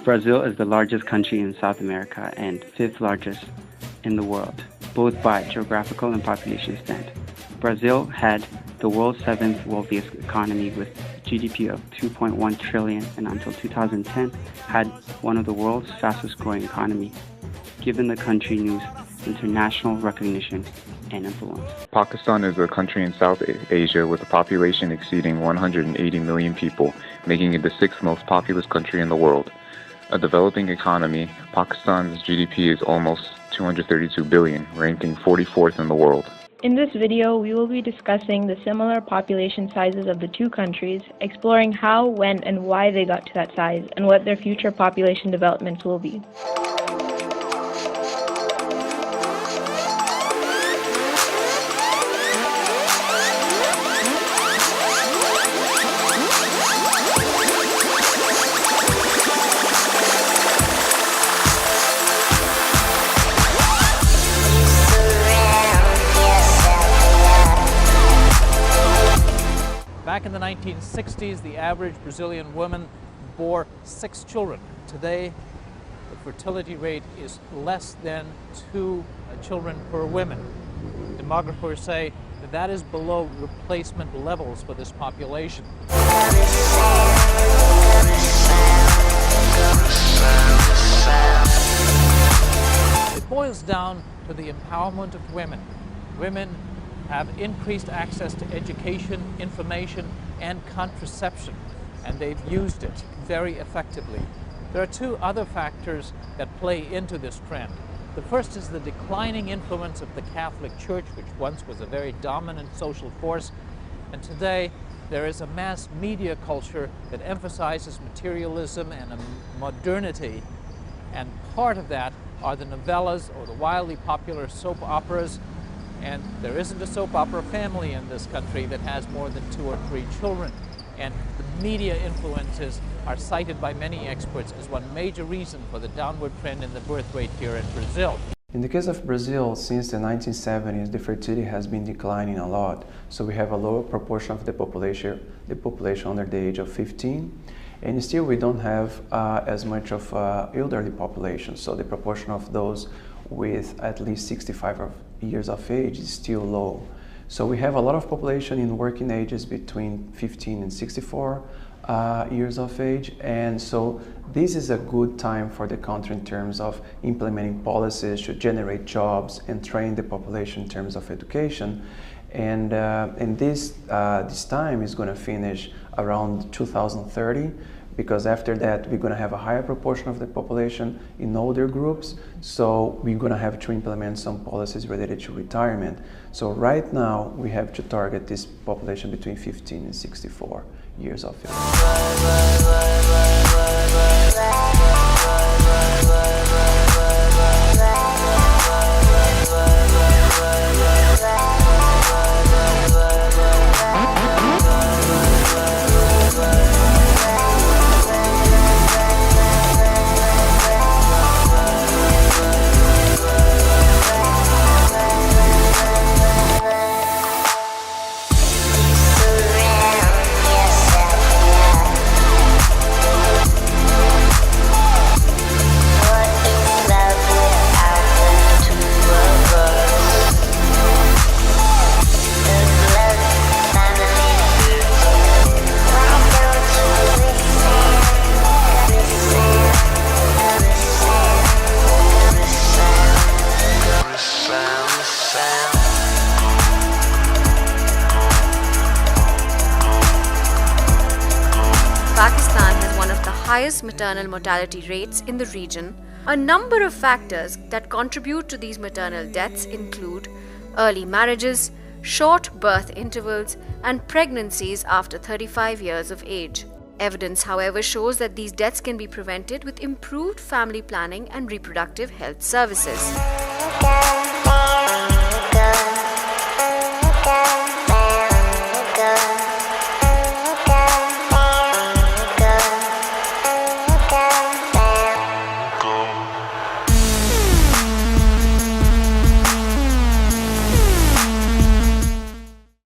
Brazil is the largest country in South America and fifth largest in the world, both by geographical and population stand. Brazil had the world's seventh wealthiest economy with GDP of 2.1 trillion and until 2010 had one of the world's fastest growing economy, giving the country news international recognition and influence. Pakistan is a country in South Asia with a population exceeding 180 million people, making it the sixth most populous country in the world. A developing economy, Pakistan's GDP is almost 232 billion, ranking 44th in the world. In this video, we will be discussing the similar population sizes of the two countries, exploring how, when, and why they got to that size, and what their future population developments will be. Back in the 1960s, the average Brazilian woman bore 6 children. Today, the fertility rate is less than 2 children per woman. Demographers say that is below replacement levels for this population. It boils down to the empowerment of women. Women have increased access to education, information, and contraception, and they've used it very effectively. There are 2 other factors that play into this trend. The first is the declining influence of the Catholic Church, which once was a very dominant social force, and today there is a mass media culture that emphasizes materialism and modernity, and part of that are the novellas or the wildly popular soap operas. And there isn't a soap opera family in this country that has more than 2 or 3 children. And the media influences are cited by many experts as one major reason for the downward trend in the birth rate here in Brazil. In the case of Brazil, since the 1970s, the fertility has been declining a lot. So we have a lower proportion of the population under the age of 15. And still we don't have as much of elderly population. So the proportion of those with at least 65 years of age is still low. So we have a lot of population in working ages between 15 and 64 years of age, and so this is a good time for the country in terms of implementing policies to generate jobs and train the population in terms of education. And this time is going to finish around 2030, because after that we're going to have a higher proportion of the population in older groups, so we're going to have to implement some policies related to retirement. So right now we have to target this population between 15 and 64 years of age. Pakistan has one of the highest maternal mortality rates in the region. A number of factors that contribute to these maternal deaths include early marriages, short birth intervals, and pregnancies after 35 years of age. Evidence, however, shows that these deaths can be prevented with improved family planning and reproductive health services.